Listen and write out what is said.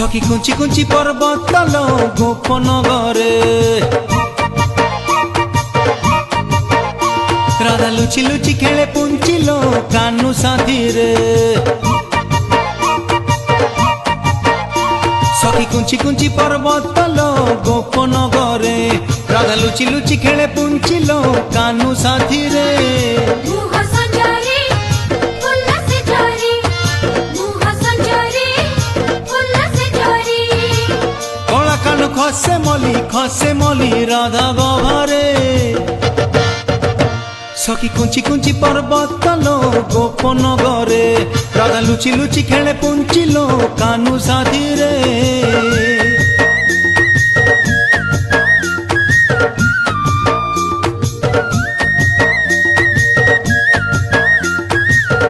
सखी कुंची कुंची पर्वत तल गोपन घरे राधा लुचि लुचि खेले पुंचिलो कानू साथी रे सखी कुंची कुंची पर्वत तल गोपन घरे राधा लुचि लुचि खेले पुंचिलो कानू साथी रे खसे मली राधा गभारे सखी कुंची कुंची पर्वत तलो गोपन घरे राधा लुचि लुचि खेले पुंचिलो कानू साथी रे।